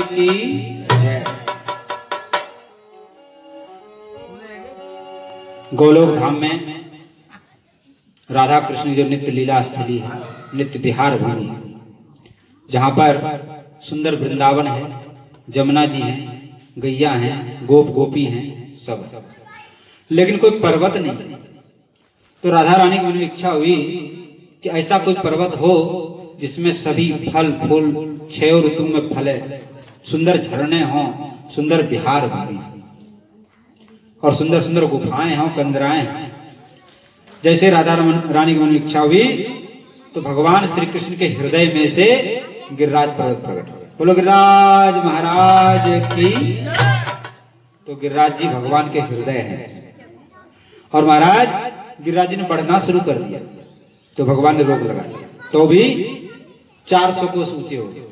की जय। गोलोक धाम में राधा कृष्ण जो नित्य लीला स्थली है, नित्य विहार भूमि है, जहां पर सुंदर वृंदावन है, जमुना जी हैं, गैया हैं, गोप गोपी हैं, सब, लेकिन कोई पर्वत नहीं। तो राधा रानी की मन में इच्छा हुई कि ऐसा कोई पर्वत हो जिसमें सभी फल फूल 6 ऋतु में फले, सुंदर झरने हों, सुंदर विहार भूमि और सुंदर सुंदर गुफाएं हों, कंदराएं हों। जैसे राधा रानी की मन में इच्छा हुई तो भगवान श्री कृष्ण के हृदय में से गिरिराज पर्वत प्रकट हो गए। बोलो गिरिराज महाराज की। तो गिरिराज जी भगवान के हृदय हैं और महाराज गिरिराज जी ने बढ़ना शुरू कर दिया तो भगवान ने रोक लगा दिया। तो भी 400 कोस ऊंचे हो गए,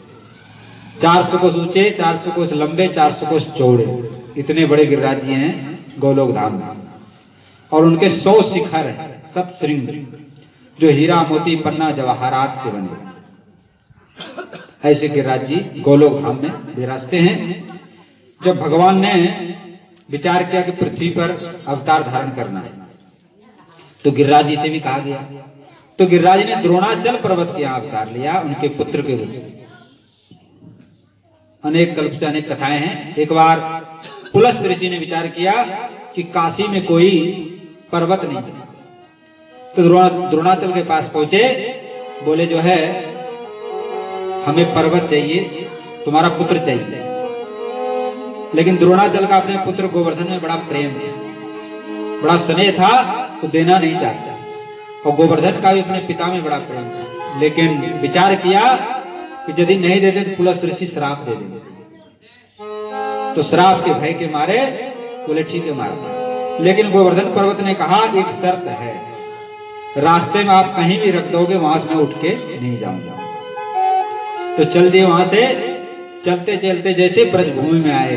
400 कोस ऊंचे, 400 कोस लंबे, 400 कोस चौड़े, इतने बड़े गिरिराज जी हैं गोलोक धाम में। और उनके 100 शिखर हैं, 7 श्रृंग, जो हीरा मोती पन्ना जवाहरात के बने। ऐसे गिरिराज जी गोलोक धाम में विराजते हैं। जब भगवान ने विचार किया कि पृथ्वी पर अवतार धारण करना है तो गिरिराज जी से भी कहा गया। तो गिरिराज ने द्रोणाचल पर्वत के यहाँ अवतार लिया, उनके पुत्र के रूप में। अनेक कल्प से अनेक कथाएं हैं। एक बार पुलस्त ऋषि ने विचार किया कि काशी में कोई पर्वत नहीं, तो द्रोणाचल के पास पहुंचे, बोले जो है हमें पर्वत चाहिए, तुम्हारा पुत्र चाहिए। लेकिन द्रोणाचल का अपने पुत्र गोवर्धन में बड़ा प्रेम था, बड़ा स्नेह था, तो देना नहीं चाहता। और गोवर्धन का भी अपने पिता में बड़ा प्रेम था, लेकिन विचार किया कि यदि नहीं देते तो पुलस्त ऋषि श्राप दे देंगे। तो श्राप के भय के मारे बोले ठीक है मारो। लेकिन गोवर्धन पर्वत ने कहा एक शर्त है, रास्ते में आप कहीं भी रख दोगे वहां से मैं उठ के नहीं जाऊंगा। तो चल दिए वहां से। चलते चलते जैसे ब्रजभूमि में आए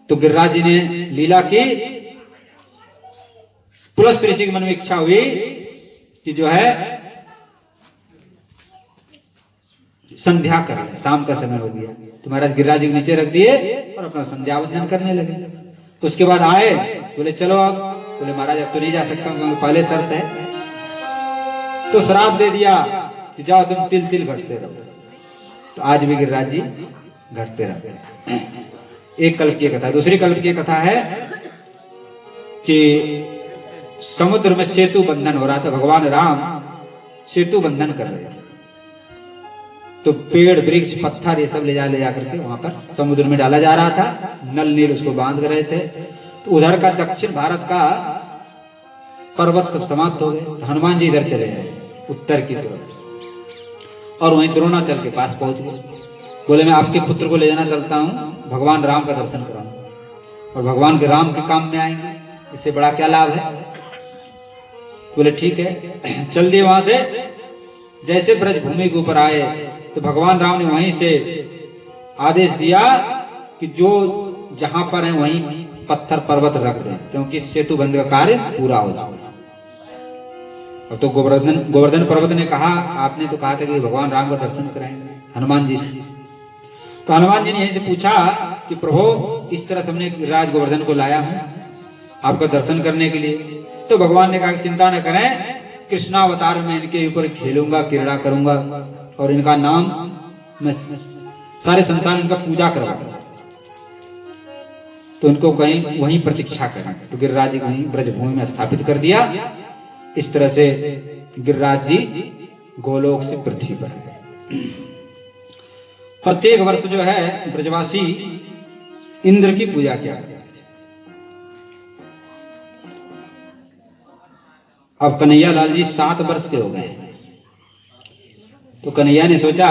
तो गिरिराज जी ने लीला की। पुलस्त ऋषि के मन में इच्छा हुई कि जो है संध्या कर ले, शाम का समय हो गया। तो महाराज गिरिराज जी को नीचे रख दिए और अपना संध्या वंदन करने लगे। उसके बाद आए, बोले चलो अब। बोले महाराज अब तो नहीं जा सकता, क्योंकि पहले शर्त है। तो श्राप दे दिया कि जाओ तुम तिल तिल घटते रहो। तो आज भी गिरिराज जी घटते रहते हैं। एक कल्प की कथा। दूसरी कल्प की कथा है कि समुद्र में सेतु बंधन हो रहा था। भगवान राम सेतु बंधन कर रहे थे, तो पेड़ वृक्ष पत्थर ये सब ले जा करके वहां पर समुद्र में डाला जा रहा था। नल नील उसको बांध रहे थे। तो उधर का दक्षिण भारत का पर्वत सब समाप्त हो गए। तो हनुमान जी इधर चले गए उत्तर की तरफ, और वहीं द्रोणाचल के पास पहुंच गए। बोले मैं आपके पुत्र को ले जाना चलता हूँ, भगवान राम का दर्शन कराऊंगा और भगवान के राम के काम में आएंगे, इससे बड़ा क्या लाभ है। बोले ठीक है। चल दिए वहां से। जैसे ब्रजभूमि के ऊपर आए तो भगवान राम ने वहीं से आदेश दिया कि जो जहां पर है वहीं पत्थर पर्वत रख दें, क्योंकि सेतु बंध का कार्य पूरा हो जाए। अब तो गोवर्धन पर्वत ने कहा आपने तो कहा था कि भगवान राम का दर्शन कराएंगे हनुमान जी से। तो हनुमान जी ने यहीं से पूछा कि प्रभु इस तरह से हमने राज गोवर्धन को लाया हूं आपका दर्शन करने के लिए। तो भगवान ने कहा चिंता न करें, कृष्णावतार में इनके ऊपर खेलूंगा, क्रीड़ा करूंगा और इनका नाम मैं सारे संसार में इनका पूजा करवाऊंगा। तो इनको कहीं वहीं प्रतीक्षा करें। तो गिरिराज जी को वहीं ब्रजभूमि में स्थापित कर दिया। इस तरह से गिरिराज जी गोलोक से पृथ्वी पर है। प्रत्येक वर्ष जो है ब्रजवासी इंद्र की पूजा किया करते थे। अब कन्हैया लाल जी 7 वर्ष के हो गए हैं। तो कन्हैया ने सोचा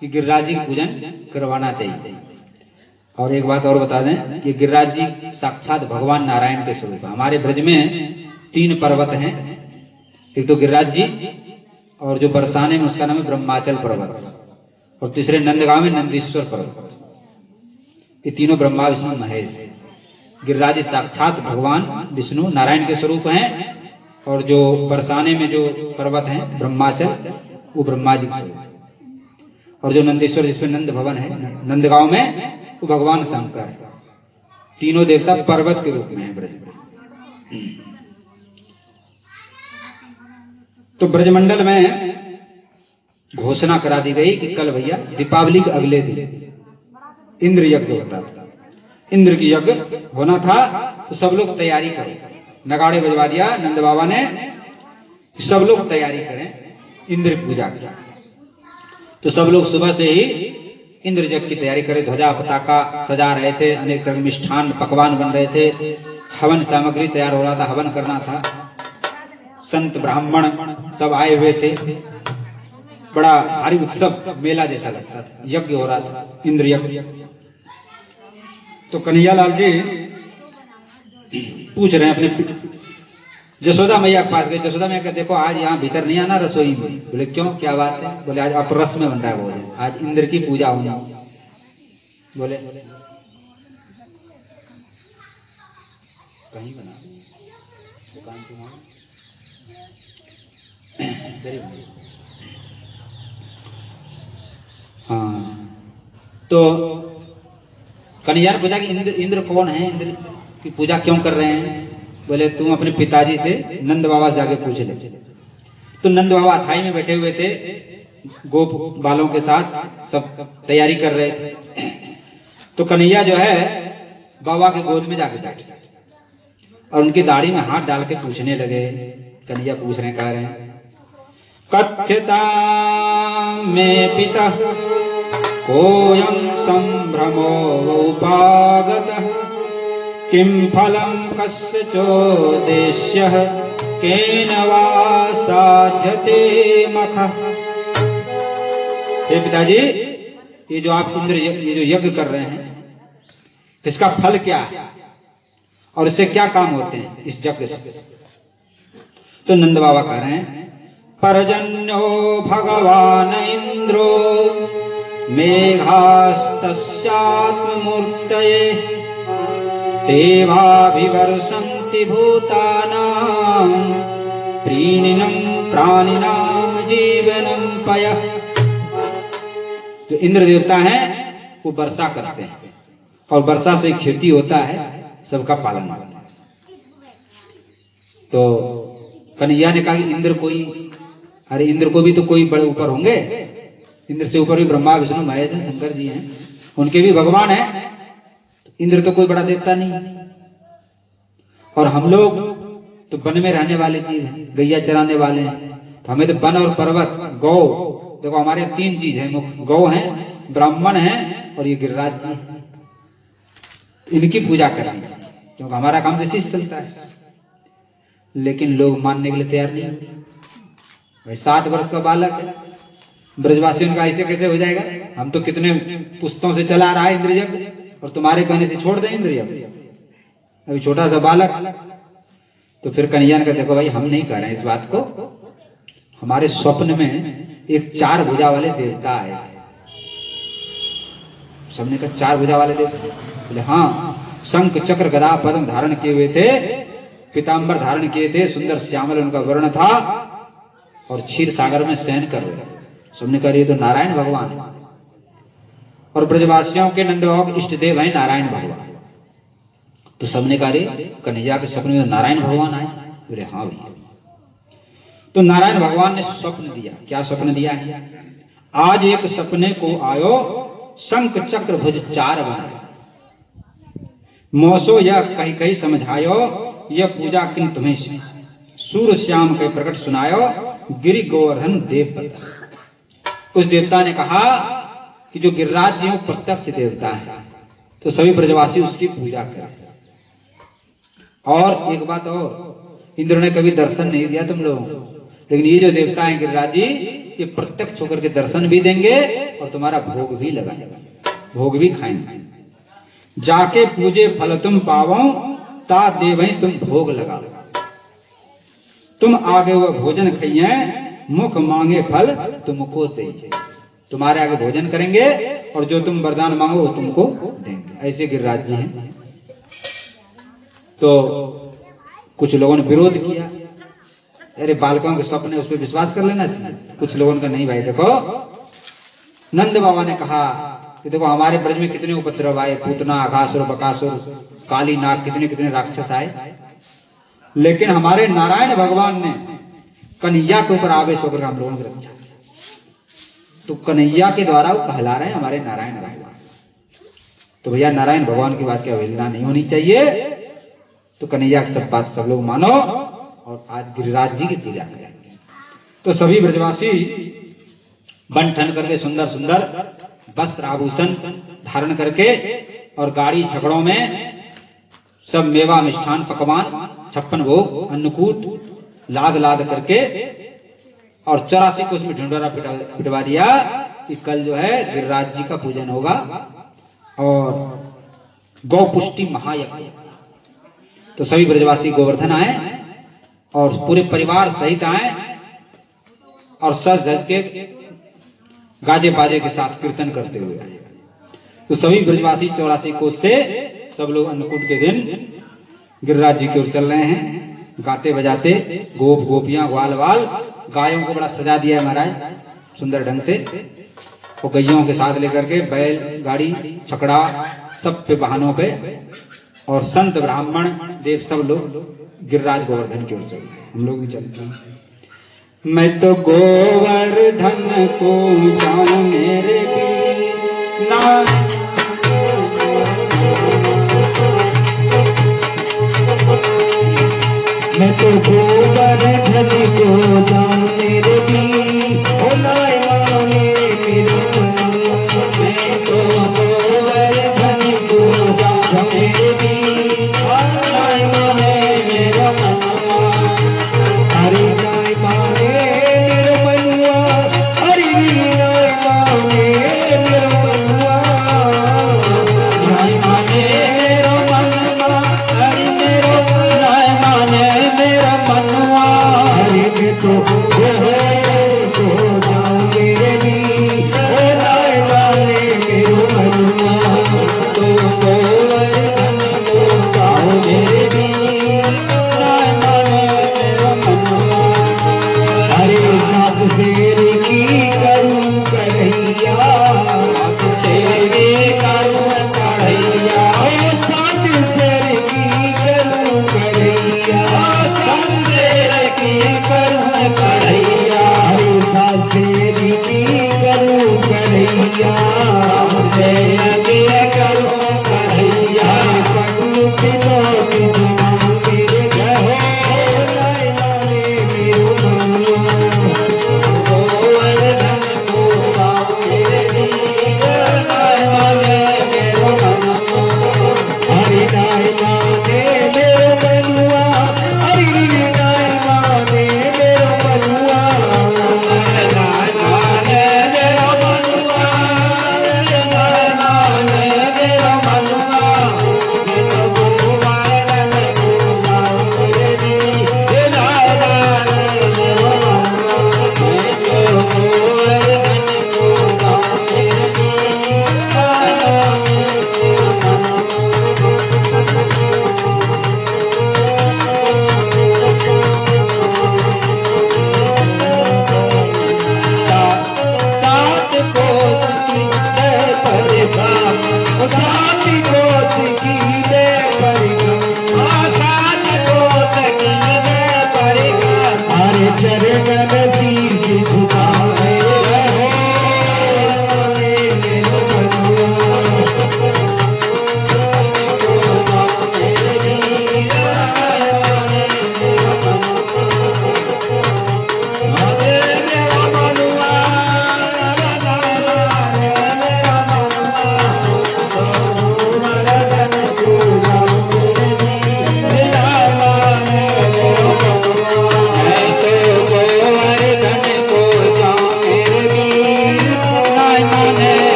कि गिरिराज जी का पूजन करवाना चाहिए। और एक बात और बता दें कि गिरिराज जी साक्षात भगवान नारायण के स्वरूप है। हमारे ब्रज में 3 पर्वत हैं, एक तो गिरिराज जी, और जो बरसाने में उसका नाम है ब्रह्माचल पर्वत, और तीसरे नंदगांव में नंदीश्वर पर्वत। ये तीनों ब्रह्मा विष्णु महेश है। गिरिराज जी साक्षात भगवान विष्णु नारायण के स्वरूप हैं, और जो बरसाने में जो पर्वत हैं ब्रह्माचल वो ब्रह्मा जी के स्वरूप। और जो नंदेश्वर जिसमें नंद भवन है नंदगांव में, वो भगवान शंकर है। तीनों देवता पर्वत के रूप में है ब्रज में। तो ब्रजमंडल में घोषणा करा दी गई कि कल भैया दीपावली के अगले दिन इंद्र यज्ञ होता था। इंद्र की यज्ञ होना था तो सब लोग तैयारी करें। नगाड़े बजवा दिया नंद बाबा ने, सब लोग तैयारी करें इंद्र पूजा की। तो सब लोग सुबह से ही इंद्र यज्ञ की तैयारी करें, ध्वजा पताका सजा रहे थे, अनेक तरह के मिष्ठान पकवान बन रहे थे, हवन सामग्री तैयार हो रहा था, हवन करना था। संत ब्राह्मण सब आए हुए थे, बड़ा भारी उत्सव मेला जैसा लगता था, यज्ञ हो रहा था इंद्र यज्ञ। तो कन्हैयालाल जी पूछ रहे हैं अपने जसोदा मैया के पास गए। जसोदा मैया कहते देखो आज यहाँ भीतर नहीं आना रसोई में। बोले क्यों, क्या बात है? बोले आज अपरस में बन रहा है भोजन, आज इंद्र की पूजा होनी। बोले कहीं बना दुकान तुम्हारा हाँ। तो कन्हैया ने पूछा कि इंद्र कौन है, इंद्र की पूजा क्यों कर रहे हैं? बोले तुम अपने पिताजी से नंद बाबा से जाके पूछ ले। तो नंद बाबा अथाई में बैठे हुए थे, गोप बालों के साथ सब तैयारी कर रहे थे। तो कन्हैया जो है बाबा के गोद में जाके बैठे और उनकी दाढ़ी में हाथ डाल के पूछने लगे। कन्हैया पूछ रहे कह रहे हैं कथ्यता में पिता कोयम संभ्रमो उपागतः किम फलम कस्य चोदेश्यः केन वा साध्यते मखः। हे पिताजी, ये जो आप इंद्र ये जो यज्ञ कर रहे हैं इसका फल क्या है और इससे क्या काम होते हैं इस यज्ञ से? तो नंद बाबा कह रहे हैं पर्जन्यो भगवान इंद्रो मेघास्तस्यात्ममूर्तये देवाभिवर्षन्ति भूतानां प्रीणिनं प्राणिनां जीवनं पयः। जो इंद्र देवता हैं वो वर्षा करते हैं और वर्षा से खेती होता है, सबका पालन होता है। तो कन्हैया ने कहा कि इंद्र कोई, अरे इंद्र को भी तो कोई बड़े ऊपर होंगे, इंद्र से ऊपर भी ब्रह्मा विष्णु महेश हैं, शंकर जी हैं, उनके भी भगवान हैं। इंद्र तो कोई बड़ा देवता नहीं है। और हम लोग तो वन में रहने वाले जीव हैं, गैया चराने वाले हैं, तो हमें तो वन और पर्वत गौ, देखो हमारे 3 चीज है मुख्य, गौ है, ब्राह्मण है और ये गिरिराज जी, इनकी पूजा करेंगे क्योंकि हमारा काम जैसे चलता है। लेकिन लोग मानने के लिए तैयार नहीं। भाई 7 वर्ष का बालक है, ब्रजवासियों का ऐसे कैसे हो जाएगा? हम तो कितने पुस्तों से चला रहा है इंद्र यज्ञ और तुम्हारे कहने से छोड़ दें इंद्र यज्ञ, अभी छोटा सा बालक। तो फिर कन्हैया ने कहा देखो भाई हम नहीं कह रहे हैं इस बात को, हमारे स्वप्न में एक 4 भुजा वाले देवता आए थे। सबने कहा 4 भुजा वाले देवता? बोले हाँ, शंख चक्र गदा पद्म धारण किए हुए थे, पीतांबर धारण किए थे, सुंदर श्यामल उनका वर्ण था और क्षीर सागर में शयन कर रहे थे। सबने कहा ये तो नारायण भगवान है और ब्रजवासियों के नंद बाबा के इष्ट देव हैं नारायण भगवान। तो सबने कहा रे कन्हैया के सपने में नारायण भगवान आए? बोले हाँ भैया। तो नारायण भगवान ने स्वप्न दिया। क्या स्वप्न दिया है? आज एक सपने को आयो शंख चक्र भुज 4 बनाए, मोसो यह कही कही समझायो, यह पूजा किन तुम्हें सूर्य श्याम के प्रकट सुनायो, गिरि गोवर्धन देव। उस देवता ने कहा कि जो गिरिराज जी वो प्रत्यक्ष देवता है, तो सभी ब्रजवासी उसकी पूजा करें। और एक बात और, इंद्र ने कभी दर्शन नहीं दिया तुम लोगों को, लेकिन ये जो देवता है गिरिराज जी, ये प्रत्यक्ष होकर के दर्शन भी देंगे और तुम्हारा भोग भी लगाएंगे, भोग भी खाएंगे। जाके पूजे फल तुम पावो, ता देवै तुम भोग लगाओ। तुम आगे वह भोजन खाइए, मुख मांगे फल तुमको देंगे। तुम्हारे आगे भोजन करेंगे और जो तुम वरदान मांगो वो तुमको देंगे। ऐसे गिरिराज जी हैं। तो कुछ लोगों ने विरोध किया, अरे बालकों के स्वप्न उस पर विश्वास कर लेना चाहिए। कुछ लोगों का नहीं भाई, देखो नंद बाबा ने कहा कि देखो हमारे ब्रज में कितने उपद्रव आए, पूतना, आकासुर, बकासुर, काली नाग, कितने कितने राक्षस आए, लेकिन हमारे नारायण भगवान ने कन्हैया के ऊपर आवेश होकर हम लोगों की रक्षा की। तो कन्हैया के द्वारा वो कहला रहे हैं हमारे नारायण भगवान। तो भैया नारायण भगवान की बात की अवहेलना नहीं होनी चाहिए। तो कन्हैया की सब बात सब लोग मानो और आज गिरिराज जी की पूजा करें। तो सभी ब्रजवासी बन ठन करके सुंदर सुंदर वस्त्र आभूषण धारण करके और गाड़ी छकड़ों में सब मेवा मिष्ठान पकवान 56 भोग अन्नकूट लाद लाद करके और 84 को उसमें ढिंडोरा पिटवा दिया कि कल जो है गिरिराज जी का पूजन होगा और गौ पुष्टि महायज्ञ। तो सभी ब्रजवासी गोवर्धन आए और पूरे परिवार सहित आए और सज धज के गाजे बाजे के साथ कीर्तन करते हुए आए। तो सभी ब्रजवासी 84 कोस से सब लोग अन्नकूट के दिन गिरिराज जी की ओर चल रहे हैं, गाते बजाते। गोप गोपियां ग्वाल वाल गायों को बड़ा सजा दिया है महाराज सुंदर ढंग से। वो गैयों के साथ लेकर के बैल गाड़ी छकड़ा सब पे वाहनों पे और संत ब्राह्मण देव सब लोग गिरिराज गोवर्धन की ओर चल रहे हैं। हम लोग भी चलते हैं। मैं तो गोवर्धन को जाऊं मेरे भी ना, मैं तो गोवर्धन को जाऊं मेरे भी नाय माने मेरे मनुआ। मैं तो गोवर्धन को जाऊं मेरे भी नाय माने मेरा मनुआ। हरि नाय माने मेरा मनुआ, हरि नाय माने मेरा मनुआ। नाय माने मेरा मनुआ, हरि मेरा नाय माने मेरा मनुआ। हरि में तो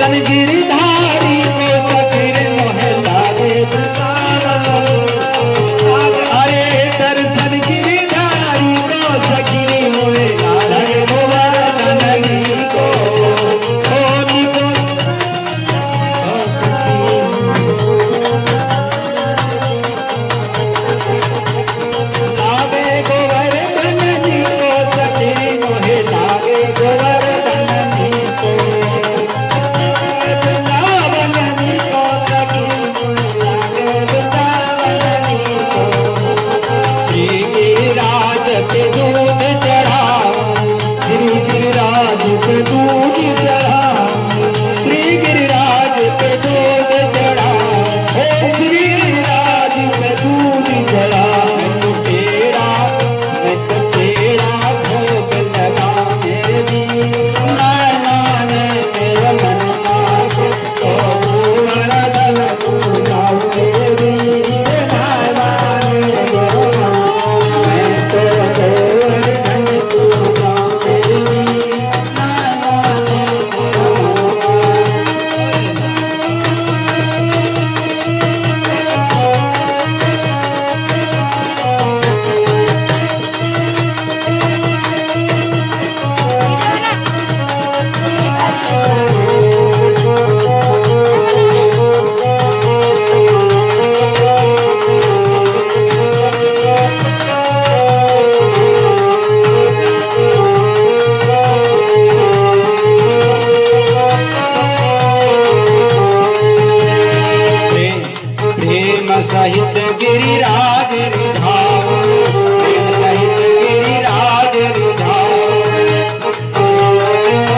दर्शन गिरधारी को सफिर मोहे लागे अरे दर्शन गिरधारी को सखिरी मोहे लागे गोवर्धन को सोनी को लागे गोवर्धन को सखिरी मोहे लागे गोवर्धन को सहित गिरिराज रिझाओ प्रेम सहित गिरिराज रिझाओ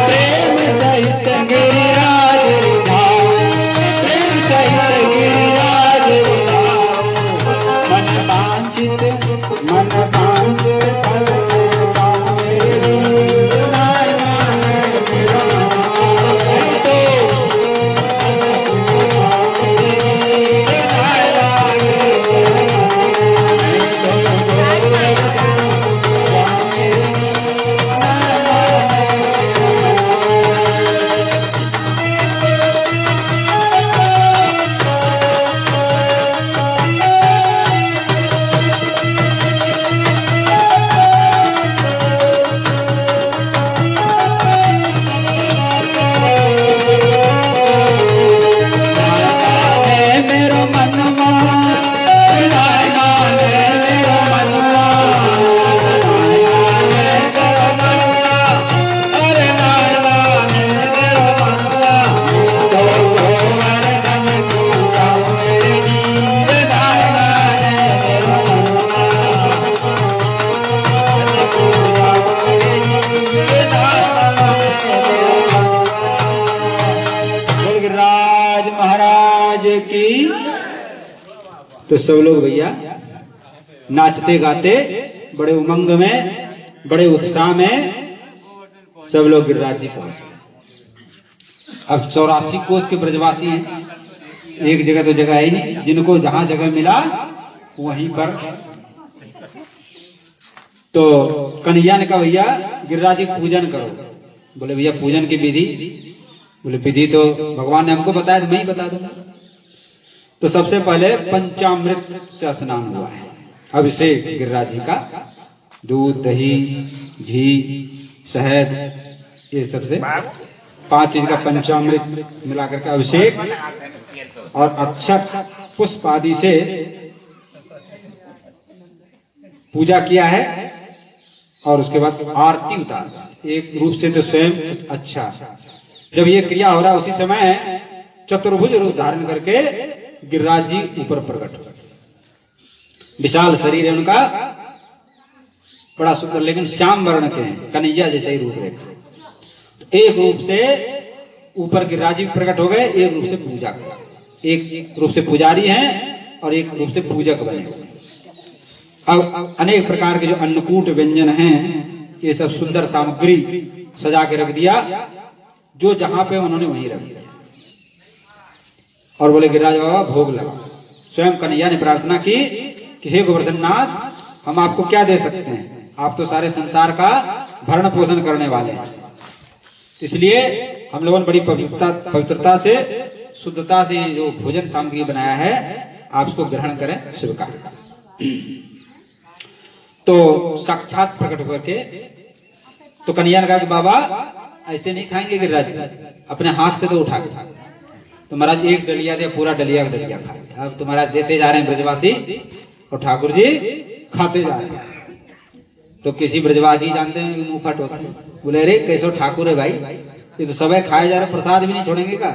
प्रेम सहित गिरिराज रिझाओ प्रेम सहित गिरिराज रिझाओ मन वांछित फल पावे की। तो सब लोग भैया नाचते गाते बड़े उमंग में, बड़े उत्साह में सब लोग गिरिराज जी पहुंच गए। अब 84 कोस के ब्रजवासी हैं, एक जगह तो जगह ही नहीं, जिनको जहां जगह मिला वहीं पर। तो कन्हैया ने कहा भैया गिरिराज जी पूजन करो। बोले भैया पूजन की विधि? बोले विधि तो भगवान ने हमको बताया, तो मैं ही बता दूंगा। तो सबसे पहले पंचामृत से स्नान हुआ है, अभिषेक गिरिराज जी का। दूध, दही, घी, शहद, ये सबसे 5 चीज का पंचामृत मिलाकर के अभिषेक और अक्षत पुष्प आदि से पूजा किया है। और उसके बाद आरती उतार, एक रूप से तो स्वयं अच्छा। जब ये क्रिया हो रहा है उसी समय चतुर्भुज रूप धारण करके गिरिराज जी ऊपर प्रकट हो गए। विशाल शरीर है उनका, बड़ा सुंदर, लेकिन श्याम वर्ण के हैं, कन्हैया जैसे ही रूप रेखा। तो एक रूप से ऊपर गिरिराज जी प्रकट हो गए, एक रूप से पूजा, एक रूप से पुजारी हैं और एक रूप से पूजक बने हुए। अब अनेक प्रकार के जो अन्नकूट व्यंजन हैं, ये सब सुंदर सामग्री सजा के रख दिया, जो जहां पे उन्होंने वहीं रख दिया। और बोले गिरिराज बाबा भोग लगा। स्वयं कन्हैया ने प्रार्थना की कि हे गोवर्धन नाथ, हम आपको क्या दे सकते हैं, आप तो सारे संसार का भरण पोषण करने वाले हैं। इसलिए हम लोगों ने बड़ी पवित्रता से, शुद्धता से जो भोजन सामग्री बनाया है, आप इसको ग्रहण करें स्वीकार। तो साक्षात प्रकट होकर के तो कन्हैया ने कहा कि बाबा ऐसे नहीं खाएंगे गिरिराज, अपने हाथ से तो उठा के। तो महाराज एक डलिया दे, पूरा डलिया खा। अब तो महाराज देते जा रहे हैं ब्रजवासी और ठाकुर जी खाते जा रहे हैं। तो किसी ब्रजवासी जानते हैं मुंह फट होता है, बोले अरे कैसो ठाकुर है भाई, ये तो सब खाए जा रहे, प्रसाद भी नहीं छोड़ेंगे का।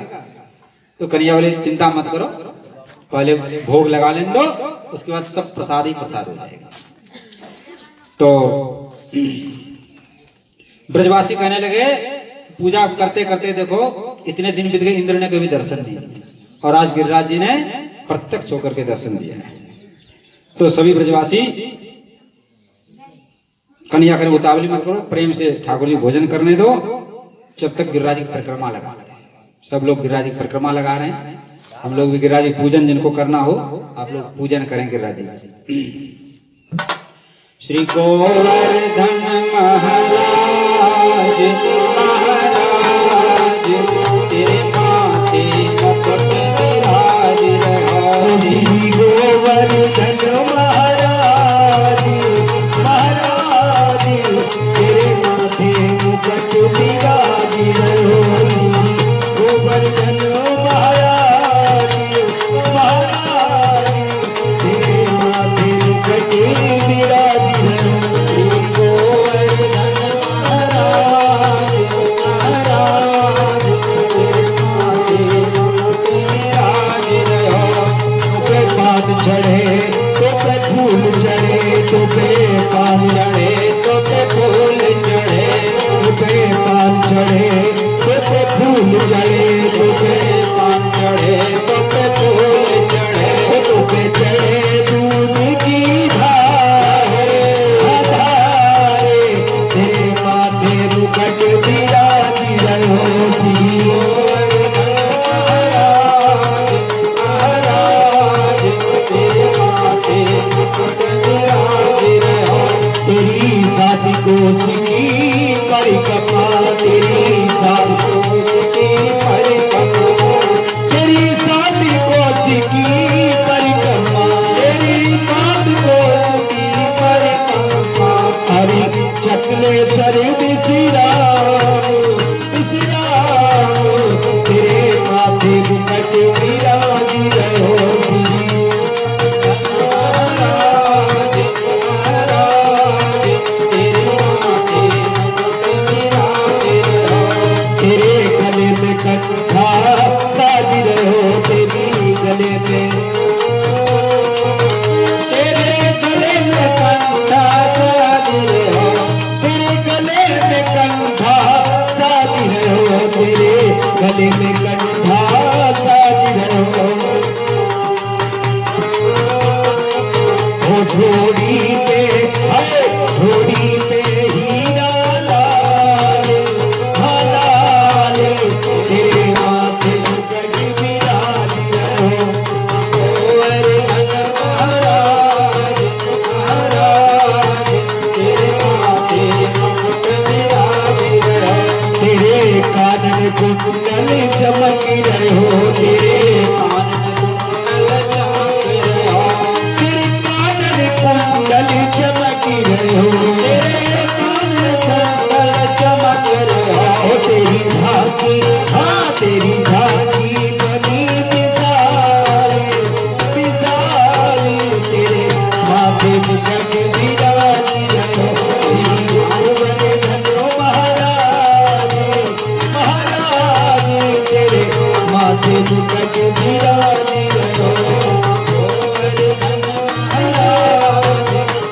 तो कन्हैया बोले चिंता मत करो, पहले भोग लगा लें दो, उसके बाद सब प्रसाद ही प्रसाद हो जाएगा। तो ब्रजवासी कहने लगे पूजा करते करते देखो इतने दिन बीत गए, इंद्र ने कभी दर्शन नहीं, और आज गिरिराज जी ने प्रत्यक्ष होकर के दर्शन दिया है। तो सभी ब्रजवासी कन्हैया करे उतावली मत करो, प्रेम से ठाकुर जी भोजन करने दो, जब तक गिरिराज की परिक्रमा लगा। सब लोग गिरिराज की परिक्रमा लगा रहे हैं, हम लोग भी गिरिराज जी पूजन जिनको करना हो आप लोग पूजन करें गिरिराज जी। श्री गोवर्धन महाराज महाराज तेरे माथे मुकुट विराज रहो। श्री गोवर्धन महाराज महाराज तेरे माथे मुकुट विराज रहो। श्री गोवर्धन महाराज महाराज तेरे माथे मुकुट विराज। चढ़े तो पे फूल चढ़े, तो पे पान चढ़े, तो पे फूल चढ़े, तो पे पान चढ़े, तो पे फूल चढ़े, तो पे पान चढ़े, तो पे फूल चढ़े, तो पे चढ़े दूध की धारे तेरे माथे मुकुट विराज रहो। श्री तेरी साधी कोश की परिक्रमा, तेरी साधी कोश की परिक्रमा, तेरी साधी कोश की परिक्रमा, तेरी साधी कोश की परिक्रमा। हरि चक्रेश्वर विश्राम विश्राम तेरे माथे मुकुट विराज रहो। गले में कंठा साज रहो। घोड़ी पे है, घोड़ी पे हीरा लाल लाल तेरे माथे मुकुट विराज रहो। गोवर्धन महाराज महाराज तेरे माथे मुकुट विराज रहो। तेरे कानन कुंडल चमक रहो, तेरे कानन कुंडल चमक रहो, तेरे कानन कुंडल चमक रहो। तेरी झांकी हाँ तेरी झांकी बनी विशाल विशाल तेरे माथे मुकुट विराज रहो। श्री गोवर्धन महाराज महाराज तेरे माथे मुकुट विराज रहो। गोवर्धन महाराज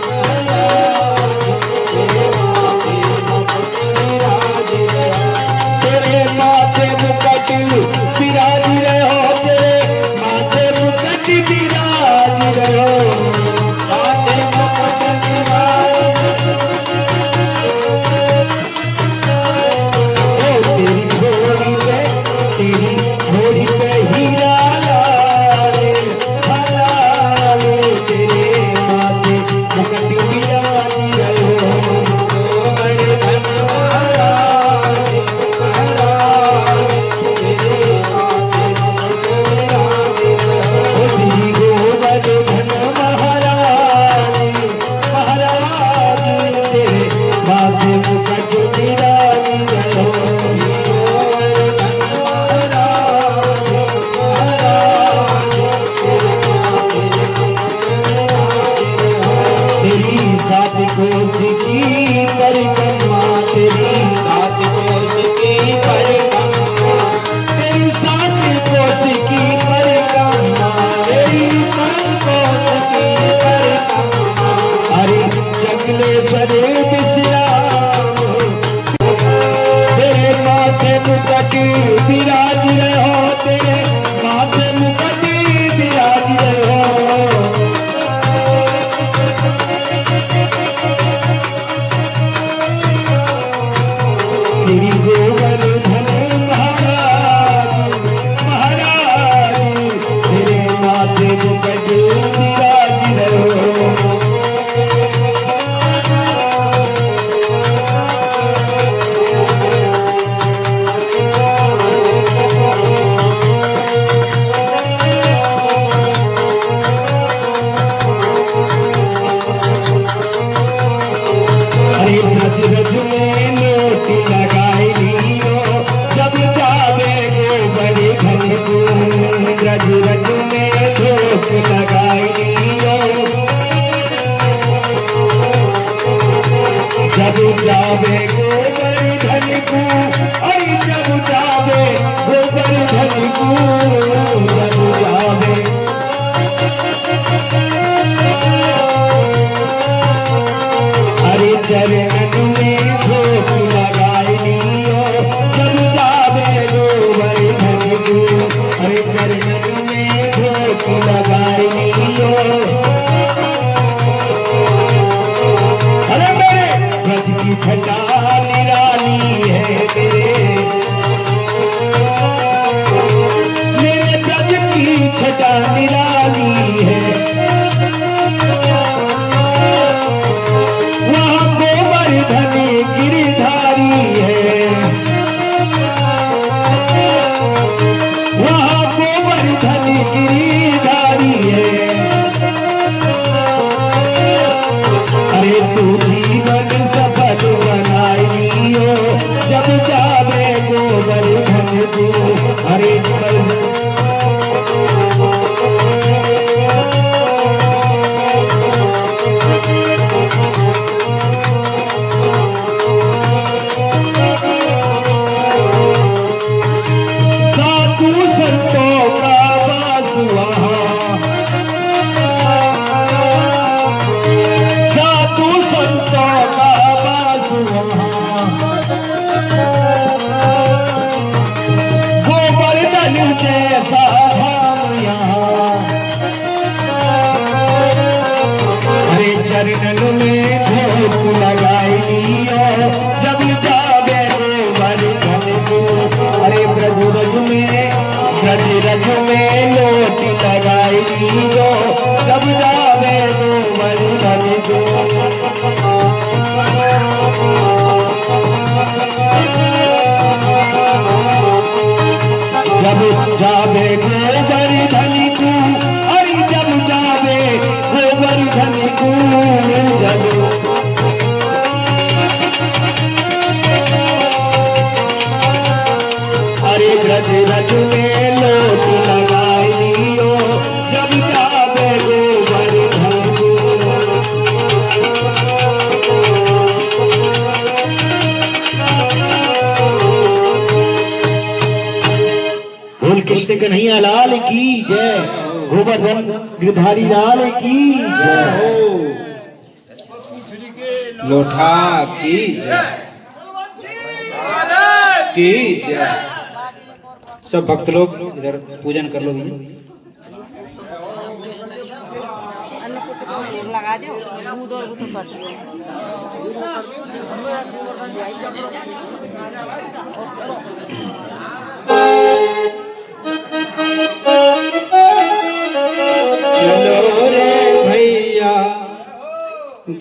महाराज तेरे माथे मुकुट विराज रहो। तेरे माथे मुकुट विराज रहो, तेरे माथे मुकुट विराज रहो। माथे मुकुट विराज तेरी घोड़ी पे हीरा लाल जब जावे अरे चरणन में धोख लगाई लियो जब जावे गोवर्धन को अरे चरणन में धोख लगाई लियो अरे मेरे ब्रज की छटा निराली है मेरे ब्रज की छटा निराली है वहाँ गोवर्धन गिरधारी है वहाँ गोवर्धन गिरधारी है अरे तू जीवन सफल बनाई लियो जब जावे गोवर्धन को अरे साधु संतों का वास वहाँ साधु संतों का वास वहाँ गोवर्धन जैसा धाम यहाँ अरे चरणन में धूप लगाई लियो जब जावे गोवर्धन को अरे ब्रज रज में लोट लगाई लियो जब जावे गोवर्धन को जब जावे गोवर्धन को अरे जब जावे गोवर्धन को जब अरे ब्रज रज में लोट लगाई लियो जब जावे गोवर्धन को बोल कृष्ण कन्हैया लाल की जय गोवर्धन गिरधारी लाल की जय लोठा की जय। सब भक्त लोग इधर पूजन कर लो भैया। लगा दो दूध और तो कर चलो रे भैया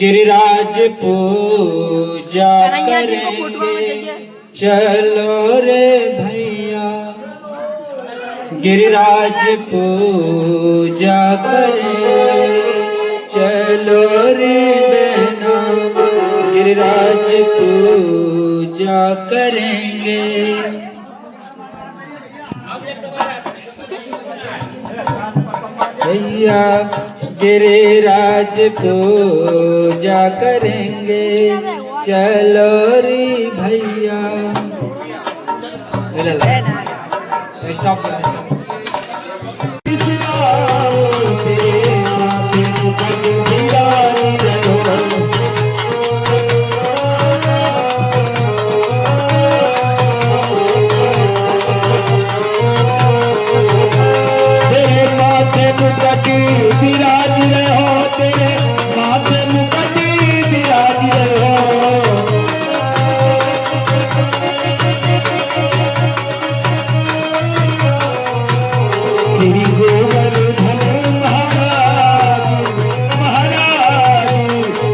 गिरिराज पूजा करेंगे चलो रे भैया गिरिराज पूजा करेंगे चलो रे बहना गिरिराज पूजा करेंगे भैया गिरिराज पूजा करेंगे चलो रे भैया। स्टॉप विराज रहो तेरे माथे मुकुट विराज रहो श्री गोवर्धन महाराज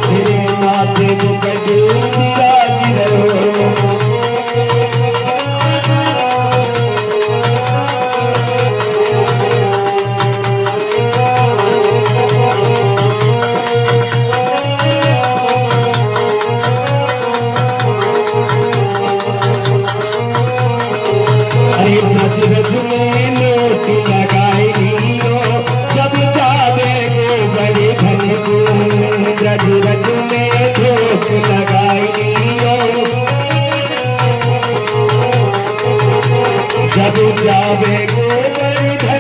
तेरे माथे मुकुट विराज रहो ब्रज रज में लोट लगाई लियो जब जावे गोवर्धन को ब्रज रज में धोख लगाई लियो जब जावे गोवर्धन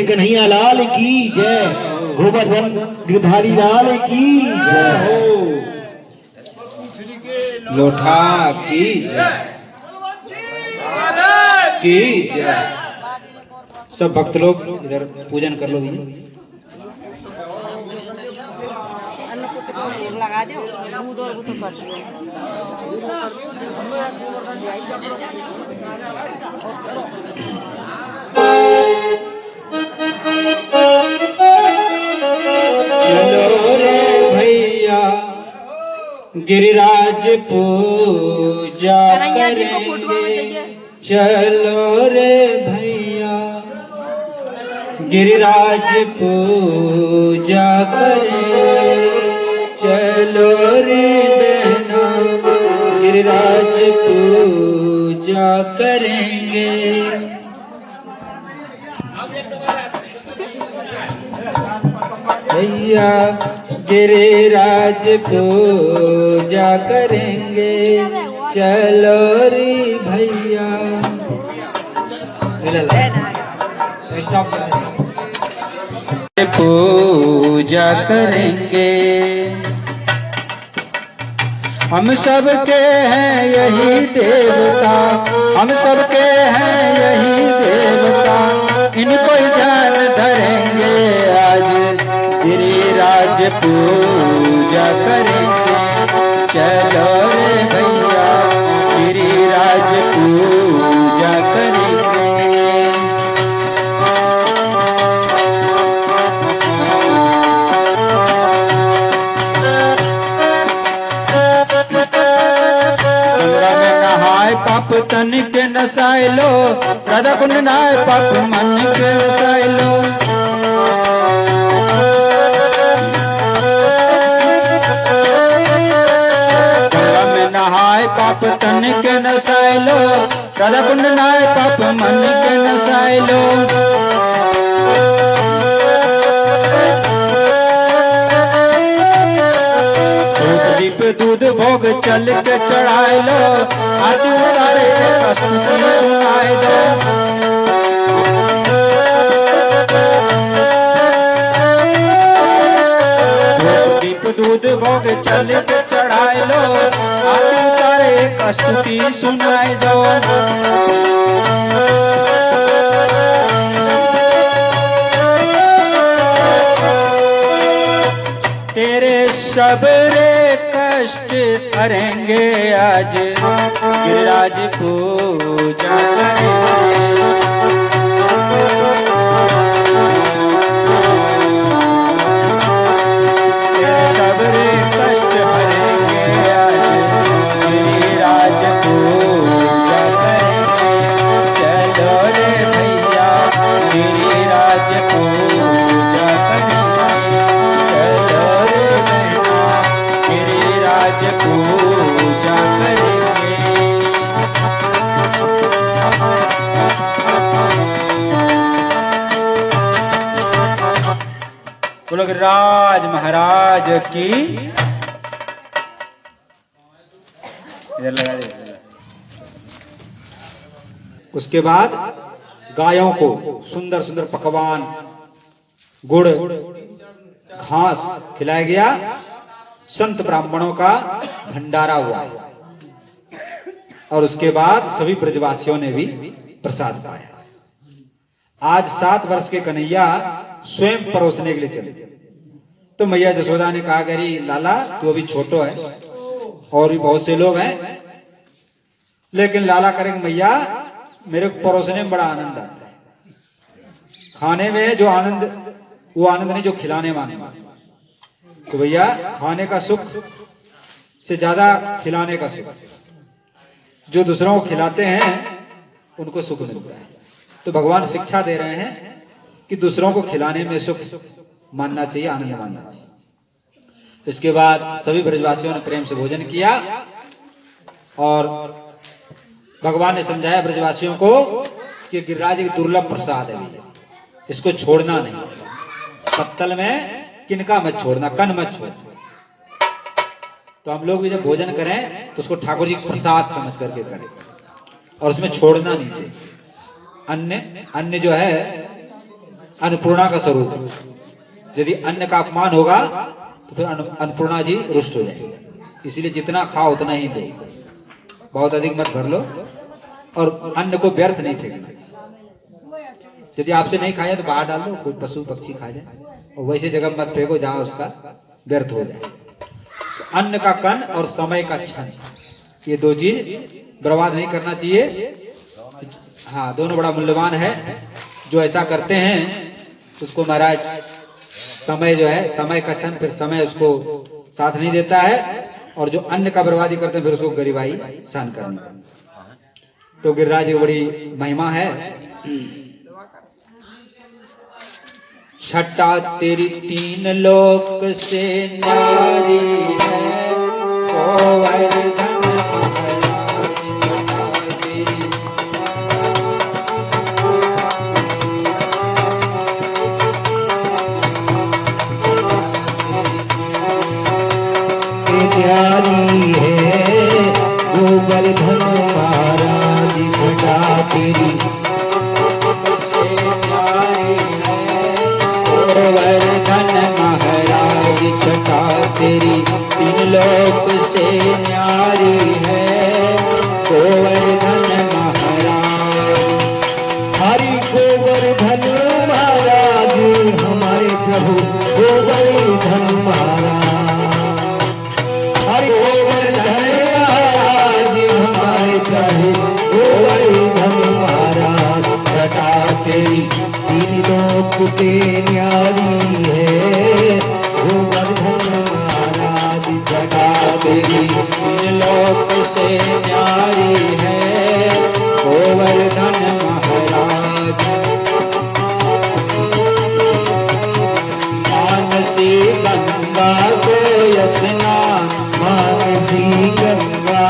कृष्ण कन्हैया लाल की जय, गोवर्धन गिरधारी लाल की जय। लोठा की जय की जय। सब भक्त लोग इधर पूजन कर लो भैया। लगा दो दूध और वो तो कर दो। चलो रे भैया गिरिराज पूजा कन्हैया जी को फोटो में करेंगे। चाहिए। चलो रे भैया गिरिराज पूजा करेंगे। चलो रे बहना गिरिराज पूजा करेंगे। भैया गिरिराज पूजा करेंगे। चलो रे भैया पूजा करेंगे। हम सबके हैं यही देवता, हम सबके हैं यही देवता, इनको ही ध्यान धरेंगे। आज गिरिराज पूजा करेंगे। चलो रे भैया गिरिराज पूजा करेंगे। पाप तन के नसाय लो, राधा कुंड नाय पाप मन के नसाय लो। गंगा में नहाय पाप तन के नसाय लो, राधा कुंड नाय पाप मन के नसाय लो। दीप दूध भोग चल के चढ़ाए लो, आरती उतारे स्तुति सुनाए दो। दीप दूध भोग चल के चढ़ाए लो, आरती उतारे स्तुति सुनाए दो। तेरे सबरे कष्ट हरेंगे। आज गिरिराज पूजा करेंगे। तेरे सबरे कष्ट हरेंगे। आज गिरिराज पूजा करेंगे। चलो रे भैया गिरिराज पूजा करेंगे। चलो रे भैया गिरिराज पूजा करेंगे। बोलो गिरिराज महाराज की। इधर लगा दे। उसके बाद गायों को सुंदर सुंदर पकवान, गुड़, घास खिलाया गया। संत ब्राह्मणों का भंडारा हुआ और उसके बाद सभी ब्रजवासियों ने भी प्रसाद पाया। आज 7 वर्ष के कन्हैया स्वयं परोसने के लिए चले। तो मैया जसोदा ने कहा गरी लाला तू अभी छोटो है और भी बहुत से लोग हैं, लेकिन लाला करेंगे मैया मेरे को परोसने में बड़ा आनंद आता है। खाने में जो आनंद वो आनंद नहीं जो खिलाने वाने में। तो भैया खाने का सुख से ज्यादा खिलाने का सुख, जो दूसरों को खिलाते हैं उनको सुख मिलता है। तो भगवान शिक्षा दे रहे हैं कि दूसरों को खिलाने में सुख मानना चाहिए, आनंद मानना चाहिए। इसके बाद सभी ब्रजवासियों ने प्रेम से भोजन किया और भगवान ने समझाया ब्रजवासियों को कि गिरिराज एक दुर्लभ प्रसाद है, इसको छोड़ना नहीं। पत्तल में किनका मत छोड़ना, कन मत छोड़ना। तो हम लोग भी जब भोजन करें तो उसको ठाकुर जी प्रसाद समझ करके करें और उसमें छोड़ना नहीं चाहिए। अन्य जो है अन्नपूर्णा का स्वरूप है। यदि अन्न का अपमान होगा तो फिर अन्नपूर्णा जी रुष्ट हो जाएगी। इसलिए जितना खाओ उतना ही दो, बहुत अधिक मत भर लो और अन्न को व्यर्थ नहीं फेंकना। यदि आपसे नहीं खाया तो बाहर डाल दो, कोई पशु पक्षी खा जाए, और वैसे जगह मत फेंको जहां उसका व्यर्थ हो जाए। तो अन्न का कण और समय का क्षण, ये दो चीज बर्बाद नहीं करना चाहिए। हाँ, दोनों बड़ा मूल्यवान है। जो ऐसा करते हैं उसको महाराज समय जो है, समय का क्षण, फिर समय उसको साथ नहीं देता है, और जो अन्न का बर्बादी करते हैं फिर उसको गरीबाई सहन करनी है। तो गिरिराज की बड़ी महिमा है। छटा तेरी तीन लोक से न्यारी है, गोवर्धन प्यारी है गोवर्धन महाराज छटा तेरी, गोवर्धन महाराज छटा तेरी, तीन लोक से न्यारी है, गोवर्धन महाराज। हरि गोवर्धन महाराज हमारे प्रभु गोवर्धन महाराज, हरि गोवर्धन महाराज हमारे प्रभु गोवर्धन महाराज छटा तेरी, तीन लोक से न्यारी है गोवर्धन महाराज छटा तेरी, तीन लोक से न्यारी है, गोवर्धन महाराज। मानसी गंगा को स्नान, मानसी गंगा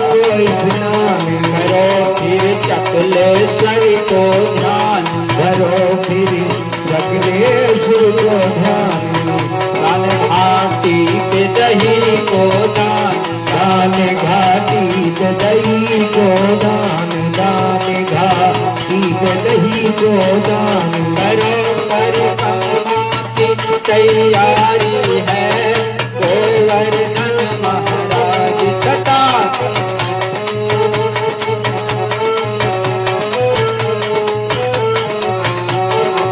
को स्नान करो फिर चकलेश्वर को ध्यान, करो फिर चक्रेश्वर को ध्यान, कान घाटी पे दही को दान, दान घाटी पे दही को दान, दान घाटी पे दही को दान, करो परिक्रमा की तैयारी है, गोवर्धन महाराज छटा।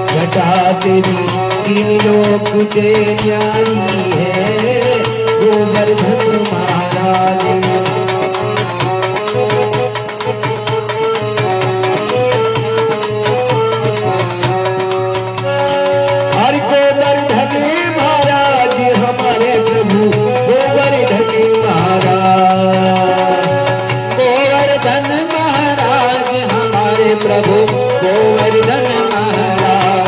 छटा तेरी तीन लोक से न्यारी है गोवर्धन महाराज। हरि गोवर्धन महाराज हमारे प्रभु गोवर्धन महाराज, गोवर्धन महाराज हमारे प्रभु गोवर्धन महाराज।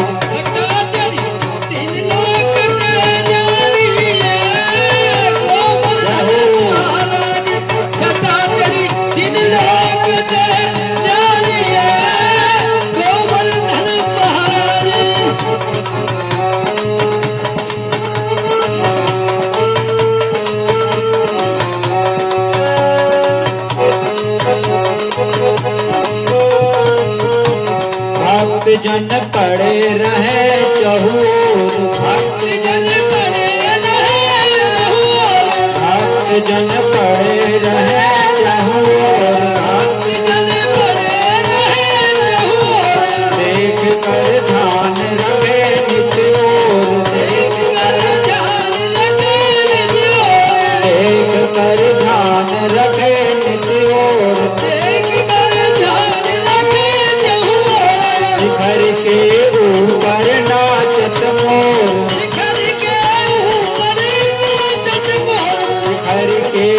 भक्त जन पड़े रहे चहूर, भक्त जन पड़े रहे चहूर, भक्त जन पड़े रहे चहूर, भक्त जन पड़े रहे चहूर। देख कर ध्यान रखे नित ओर, देख कर ध्यान रखे नित ओर, देख कर ध्यान रखे नित ओर, देख कर ध्यान रखे शिखर के ऊपर नाचत मोर, शिखर के ऊपर नाचत मोर, शिखर के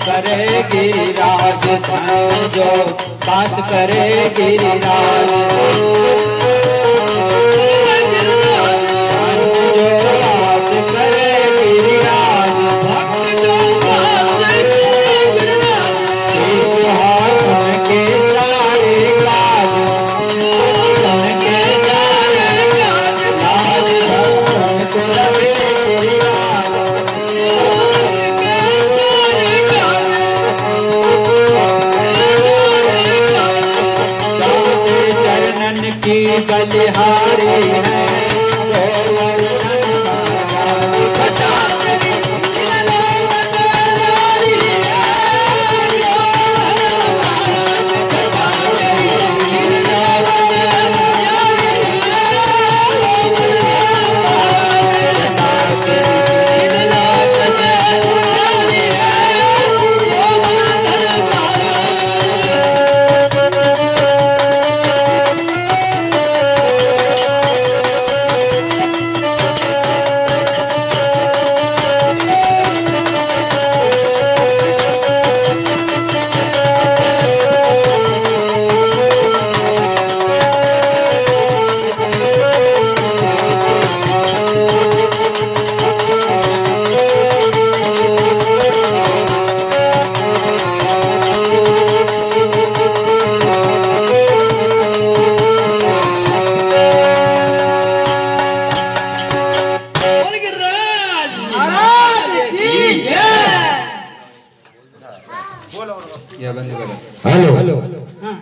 करे गिरिराज धन जो वास करे गिरिराज वास करे गिरिराज भक्त जो वास करे गिरिराज उनके सारे काज उनके सारे काज लाज उनको रवे गिरिराज चरणन की बलिहारी है या बंद करो हेलो हाँ